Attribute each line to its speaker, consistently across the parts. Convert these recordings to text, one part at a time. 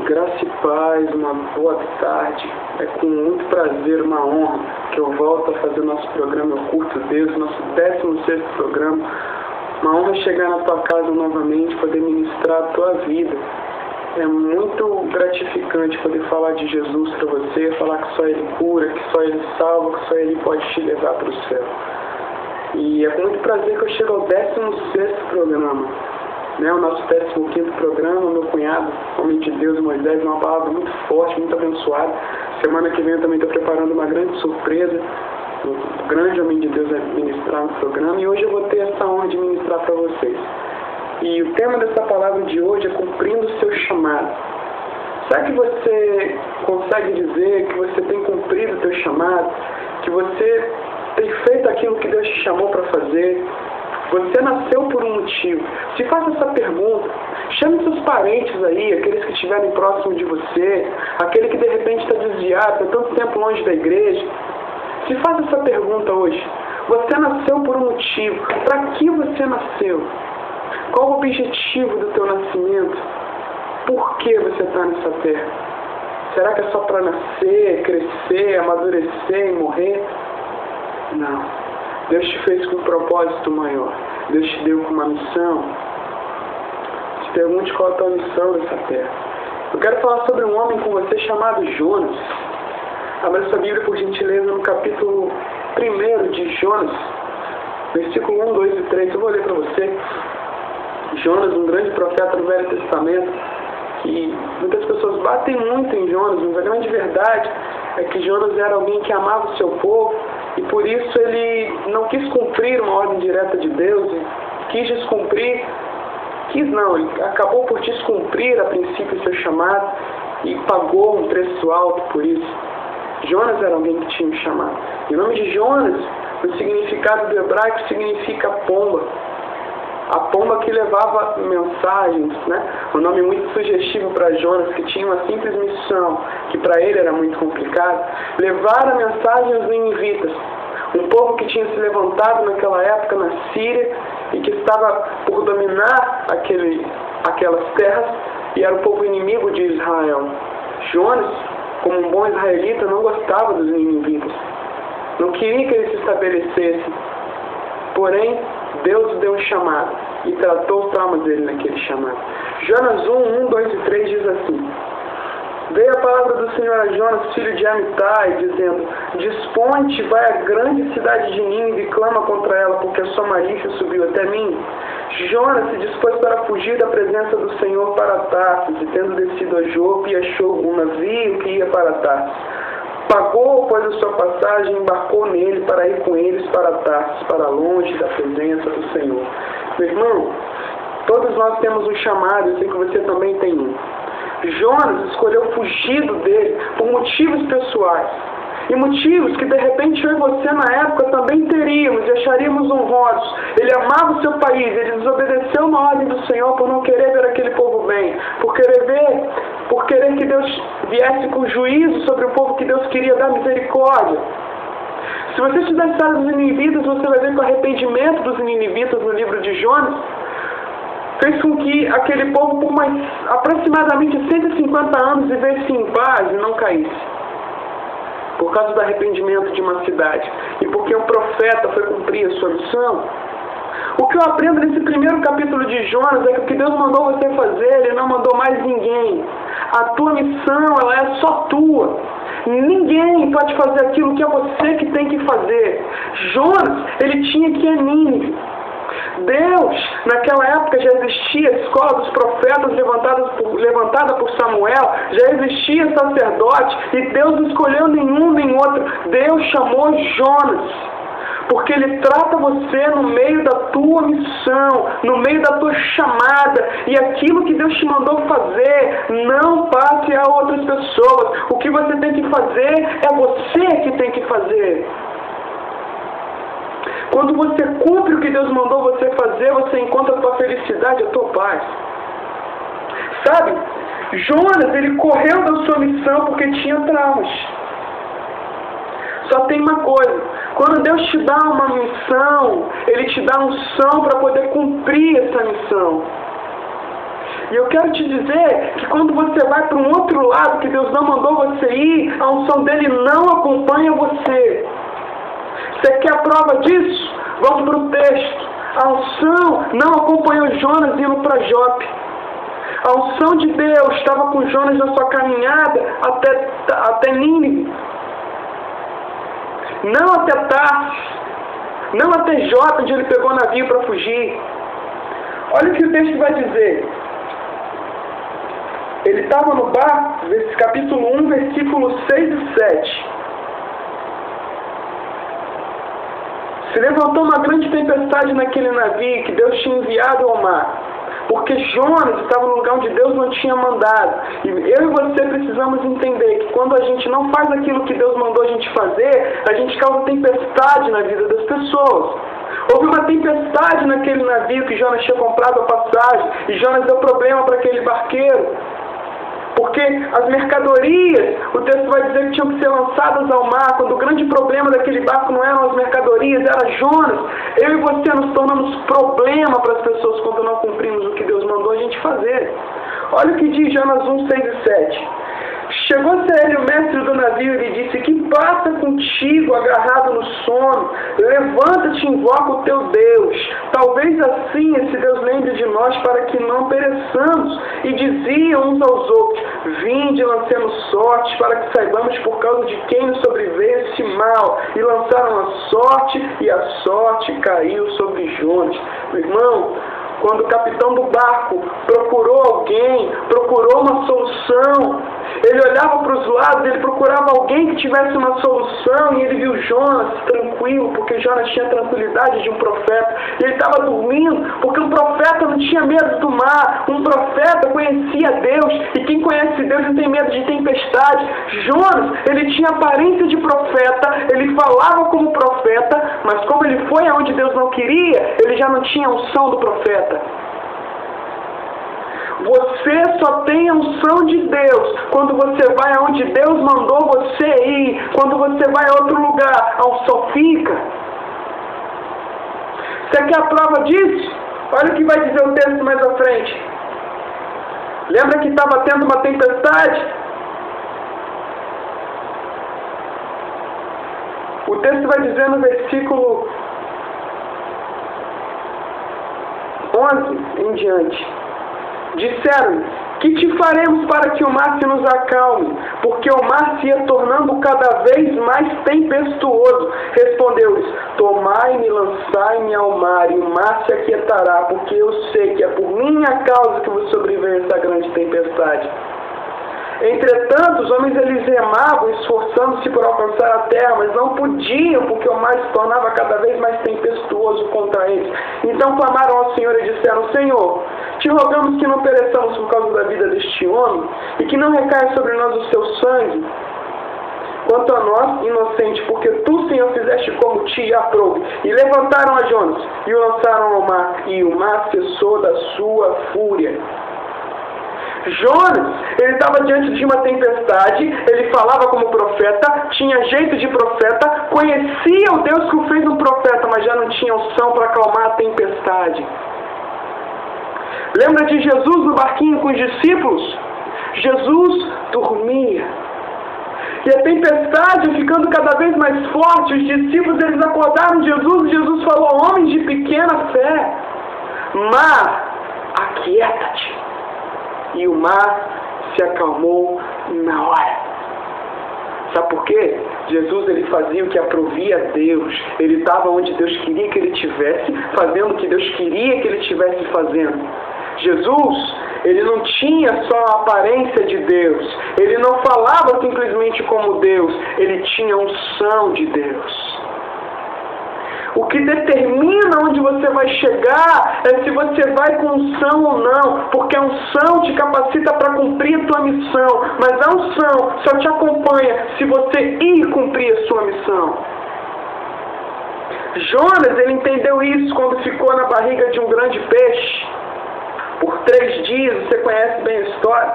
Speaker 1: Graça e paz, uma boa tarde. É com muito prazer, uma honra, que eu volto a fazer nosso programa Eu Curto Deus, nosso 16º programa. Uma honra chegar na tua casa novamente, poder ministrar a tua vida. É muito gratificante poder falar de Jesus para você, falar que só Ele cura, que só Ele salva, que só Ele pode te levar para o céu. E é com muito prazer que eu chego ao 16º programa. O nosso 15º programa, meu cunhado, homem de Deus, Moisés, uma palavra muito forte, muito abençoada. Semana que vem eu também estou preparando uma grande surpresa. O grande homem de Deus vai ministrar no programa e hoje eu vou ter essa honra de ministrar para vocês. E o tema dessa palavra de hoje é cumprindo o seu chamado. Será que você consegue dizer que você tem cumprido o seu chamado? Que você tem feito aquilo que Deus te chamou para fazer? Você nasceu por um motivo. Se faça essa pergunta, chame seus parentes aí, aqueles que estiverem próximos de você, aquele que de repente está desviado, está tanto tempo longe da igreja. Se faça essa pergunta hoje. Você nasceu por um motivo. Para que você nasceu? Qual o objetivo do teu nascimento? Por que você está nessa terra? Será que é só para nascer, crescer, amadurecer e morrer? Não. Deus te fez com um propósito maior. Deus te deu com uma missão. Se pergunte qual é a tua missão nessa terra. Eu quero falar sobre um homem com você chamado Jonas. Abra sua Bíblia, por gentileza, no capítulo 1 de Jonas, versículo 1, 2 e 3. Eu vou ler para você. Jonas, um grande profeta do Velho Testamento, que muitas pessoas batem muito em Jonas, mas a grande verdade é que Jonas era alguém que amava o seu povo, e por isso ele não quis cumprir uma ordem direta de Deus, ele acabou por descumprir a princípio o seu chamado e pagou um preço alto por isso. Jonas era alguém que tinha um chamado. E o nome de Jonas, no significado do hebraico, significa pomba. A pomba que levava mensagens, Um nome muito sugestivo para Jonas, que tinha uma simples missão, que para ele era muito complicado, levar a mensagem aos ninivitas, um povo que tinha se levantado naquela época na Síria e que estava por dominar aquelas terras e era o povo inimigo de Israel. Jonas, como um bom israelita, não gostava dos ninivitas, não queria que eles se estabelecessem. Porém, Deus deu um chamado e tratou os traumas dele naquele chamado. Jonas 1, 2 e 3 diz assim: Veio a palavra do Senhor a Jonas, filho de Amitai, dizendo: Dispõe-te, vai à grande cidade de Nínive e clama contra ela, porque a sua malícia subiu até mim. Jonas se dispôs para fugir da presença do Senhor para Tarsis, e tendo descido a Jope, achou um navio que ia para Tarsis. Pagou, pois, a sua passagem e embarcou nele para ir com eles para Tarsis, para longe da presença do Senhor. Meu irmão, todos nós temos um chamado, eu sei que você também tem um. Jonas escolheu fugir dele por motivos pessoais. E motivos que de repente eu e você na época também teríamos e acharíamos honrosos. Ele amava o seu país, ele desobedeceu uma ordem do Senhor por não querer ver aquele povo bem, por querer que Deus viesse com juízo sobre o povo que Deus queria dar misericórdia. Se você estudar a história dos ninivitas, você vai ver que o arrependimento dos ninivitas no livro de Jonas fez com que aquele povo por mais aproximadamente 150 anos vivesse em paz e não caísse. Por causa do arrependimento de uma cidade. E porque o profeta foi cumprir a sua missão. O que eu aprendo nesse primeiro capítulo de Jonas é que o que Deus mandou você fazer, Ele não mandou mais ninguém. A tua missão, ela é só tua. Ninguém pode fazer aquilo que é você que tem que fazer. Jonas, ele tinha que ir a Nínive. Deus, naquela época já existia a escola dos profetas levantada por Samuel, já existia sacerdote, e Deus não escolheu nenhum nem outro. Deus chamou Jonas, porque Ele trata você no meio da tua missão, no meio da tua chamada, e aquilo que Deus te mandou fazer, não passe a outras pessoas. O que você tem que fazer, é você que tem que fazer. Quando você cumpre o que Deus mandou você fazer, você encontra a tua felicidade, a tua paz. Sabe? Jonas, ele correu da sua missão porque tinha traumas. Só tem uma coisa: quando Deus te dá uma missão, Ele te dá unção para poder cumprir essa missão. E eu quero te dizer que quando você vai para um outro lado que Deus não mandou você ir, a unção dele não acompanha você. Você quer a prova disso? Vamos para o texto. A unção não acompanhou Jonas indo para Jope. A unção de Deus estava com Jonas na sua caminhada até Nínive. Não até Tarsis. Não até Jope, onde ele pegou navio para fugir. Olha o que o texto vai dizer. Ele estava no barco, capítulo 1, versículos 6 e 7. Se levantou uma grande tempestade naquele navio que Deus tinha enviado ao mar, porque Jonas estava no lugar onde Deus não tinha mandado. E eu e você precisamos entender que quando a gente não faz aquilo que Deus mandou a gente fazer, a gente causa tempestade na vida das pessoas. Houve uma tempestade naquele navio que Jonas tinha comprado a passagem, e Jonas deu problema para aquele barqueiro. Porque as mercadorias, o texto vai dizer que tinham que ser lançadas ao mar, quando o grande problema daquele barco não eram as mercadorias, era Jonas. Eu e você nos tornamos problema para as pessoas quando não cumprimos o que Deus mandou a gente fazer. Olha o que diz Jonas 1, 6 e 7. Chegou-se a ele o mestre do navio e lhe disse: que passa contigo agarrado no sono? Levanta-te e invoca o teu Deus. Talvez assim esse Deus lembre de nós para que não pereçamos. E diziam uns aos outros: vinde, lancemos sorte para que saibamos por causa de quem nos sobreveio esse mal. E lançaram a sorte, e a sorte caiu sobre Jonas. Meu irmão, quando o capitão do barco procurou alguém, procurou uma solução, ele olhava para os lados, ele procurava alguém que tivesse uma solução, e ele viu Jonas tranquilo, porque Jonas tinha a tranquilidade de um profeta. E ele estava dormindo, porque um profeta não tinha medo do mar, um profeta conhecia Deus, e quem conhece Deus não tem medo de tempestade. Jonas, ele tinha aparência de profeta, ele falava como profeta, mas como ele foi aonde Deus não queria, ele já não tinha a unção do profeta. Você só tem a unção de Deus quando você vai aonde Deus mandou você ir. Quando você vai a outro lugar, a unção fica. Você quer a prova disso? Olha o que vai dizer o texto mais à frente. Lembra que estava tendo uma tempestade? O texto vai dizer no versículo 11 em diante. Disseram: que te faremos para que o mar se nos acalme? Porque o mar se ia tornando cada vez mais tempestuoso. Respondeu-lhes: tomai-me e lançai-me ao mar, e o mar se aquietará, porque eu sei que é por minha causa que vos sobreveio essa grande tempestade. Entretanto, os homens eles remavam, esforçando-se por alcançar a terra, mas não podiam, porque o mar se tornava cada vez mais tempestuoso contra eles. Então clamaram ao Senhor e disseram: Senhor, te rogamos que não pereçamos por causa da vida deste homem, e que não recaia sobre nós o seu sangue. Quanto a nós, inocente, porque tu, Senhor, fizeste como te aprouve. E levantaram a Jonas, e o lançaram ao mar, e o mar cessou da sua fúria. Jonas, ele estava diante de uma tempestade, ele falava como profeta, tinha jeito de profeta, conhecia o Deus que o fez um profeta, mas já não tinha unção para acalmar a tempestade. Lembra de Jesus no barquinho com os discípulos? Jesus dormia. E a tempestade ficando cada vez mais forte, os discípulos eles acordaram Jesus, e Jesus falou: homens de pequena fé, mar, aquieta-te. E o mar se acalmou na hora. Sabe por quê? Jesus ele fazia o que aprovia a Deus. Ele estava onde Deus queria que ele estivesse, fazendo o que Deus queria que ele estivesse fazendo. Jesus, ele não tinha só a aparência de Deus. Ele não falava simplesmente como Deus. Ele tinha a unção de Deus. O que determina onde você vai chegar é se você vai com unção ou não, porque a unção te capacita para cumprir a tua missão, mas a unção só te acompanha se você ir cumprir a sua missão. Jonas, ele entendeu isso quando ficou na barriga de um grande peixe. Por 3 dias, você conhece bem a história.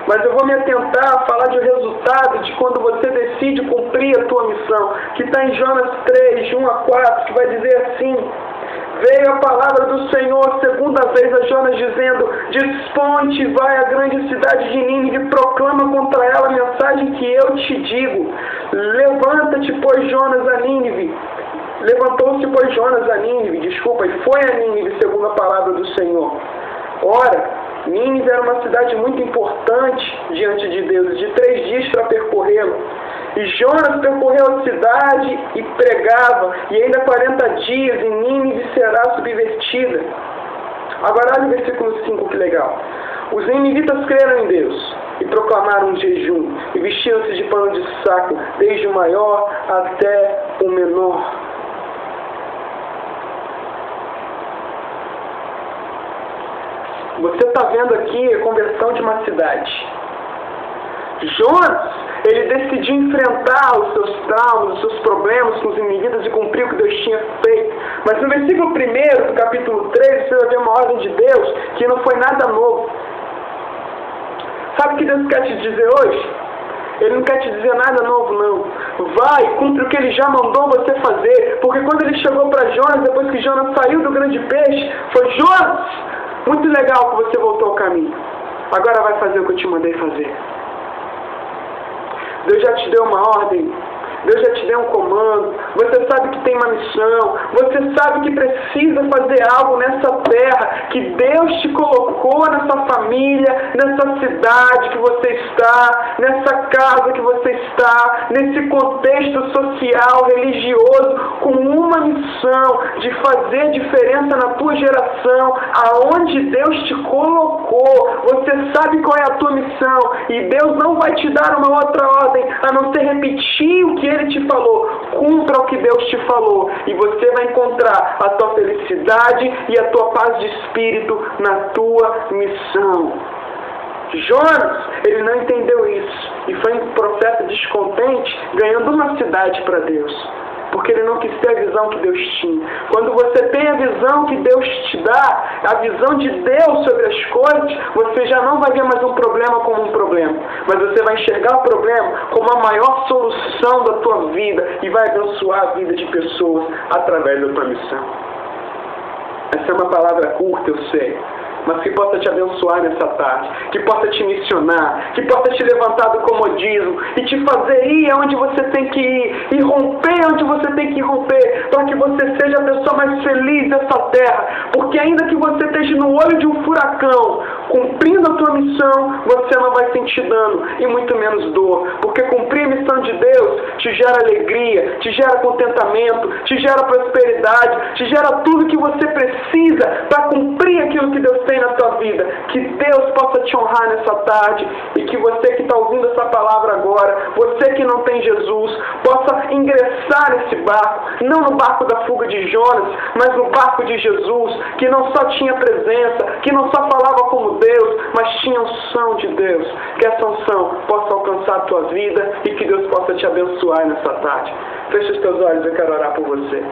Speaker 1: Mas eu vou me atentar a falar de resultado de quando você decide cumprir a tua missão, que está em Jonas 3, 1 a 4, que vai dizer assim: veio a palavra do Senhor segunda vez a Jonas dizendo: desponte e vai à grande cidade de Nínive e proclama contra ela a mensagem que eu te digo. Levanta-te, pois, Jonas a Nínive. Levantou-se, pois, Jonas a Nínive, e foi a Nínive segundo a palavra do Senhor. Ora, Nínive era uma cidade muito importante diante de Deus, de 3 dias para percorrê-la. E Jonas percorreu a cidade e pregava, e ainda 40 dias e Nínive será subvertida. Agora olha o versículo 5, que legal. Os ninivitas creram em Deus e proclamaram um jejum, e vestiram-se de pano de saco, desde o maior até o menor. Você está vendo aqui a conversão de uma cidade. Jonas, ele decidiu enfrentar os seus traumas, os seus problemas com os ninivitas e cumprir o que Deus tinha feito. Mas no versículo 1 do capítulo 3, você vai ver uma ordem de Deus que não foi nada novo. Sabe o que Deus quer te dizer hoje? Ele não quer te dizer nada novo, não. Vai, cumpre o que Ele já mandou você fazer. Porque quando Ele chegou para Jonas, depois que Jonas saiu do grande peixe, foi: Jonas, muito legal que você voltou ao caminho. Agora vai fazer o que eu te mandei fazer. Deus já te deu uma ordem. Deus já te deu um comando. Você sabe que tem uma missão. Você sabe que precisa fazer algo nessa terra. Que Deus te colocou nessa família, nessa cidade que você está, nessa casa que você está, nesse contexto social, religioso, com uma missão de fazer diferença na tua geração, aonde Deus te colocou. Você sabe qual é a tua missão. E Deus não vai te dar uma outra ordem, a não ser repetir o que Ele te falou. Cumpra o que Deus te falou e você vai encontrar a tua felicidade e a tua paz de espírito na tua missão. Jonas, ele não entendeu isso e foi um processo descontente, ganhando uma cidade para Deus, porque ele não quis ter a visão que Deus tinha. Quando você tem a visão que Deus te dá, a visão de Deus sobre as coisas, você já não vai ver mais um problema como um problema, mas você vai enxergar o problema como a maior solução da tua vida e vai abençoar a vida de pessoas através da tua missão. Essa é uma palavra curta, eu sei, mas que possa te abençoar nessa tarde, que possa te missionar, que possa te levantar do comodismo e te fazer ir aonde você tem que ir, e romper onde você tem que romper, para que você seja a pessoa mais feliz dessa terra, porque ainda que você esteja no olho de um furacão, cumprindo a tua missão, você não vai sentir dano e muito menos dor, porque cumprir a missão de Deus te gera alegria, te gera contentamento, te gera prosperidade, te gera tudo que você precisa para cumprir aquilo que Deus tem na tua vida. Que Deus possa te honrar nessa tarde e que você que está ouvindo essa palavra agora, você que não tem Jesus, possa ingressar nesse barco, não no barco da fuga de Jonas, mas no barco de Jesus, que não só tinha presença, que não só falava como Deus, mas tinha unção de Deus. Que essa unção possa alcançar a tua vida e que Deus possa te abençoar nessa tarde. Feche os teus olhos, eu quero orar por você.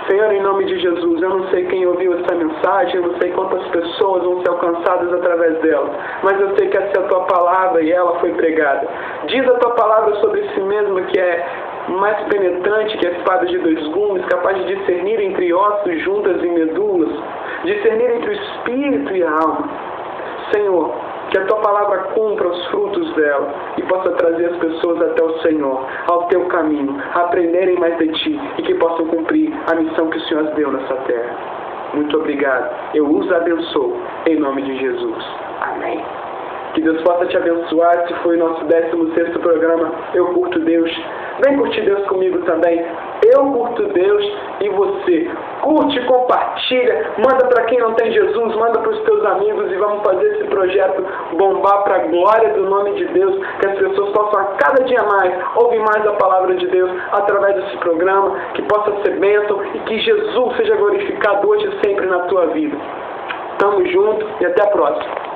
Speaker 1: Senhor, em nome de Jesus, eu não sei quem ouviu essa mensagem, eu não sei quantas pessoas vão ser alcançadas através dela, mas eu sei que essa é a tua palavra e ela foi pregada. Diz a tua palavra sobre si mesma que é mais penetrante que a espada de 2 gumes, capaz de discernir entre ossos, juntas e medulas, discernir entre o espírito e a alma. Senhor, que a tua palavra cumpra os frutos dela e possa trazer as pessoas até o Senhor, ao teu caminho, a aprenderem mais de ti e que possam cumprir a missão que o Senhor as deu nessa terra. Muito obrigado. Eu os abençoo em nome de Jesus. Amém. Que Deus possa te abençoar. Esse foi o nosso 16º programa Eu Curto Deus. Vem curtir Deus comigo também. Eu curto Deus e você. Curte, compartilha, manda para quem não tem Jesus, manda para os teus amigos e vamos fazer esse projeto bombar para a glória do nome de Deus, que as pessoas possam a cada dia mais ouvir mais a palavra de Deus através desse programa, que possa ser bênção e que Jesus seja glorificado hoje e sempre na tua vida. Tamo junto e até a próxima.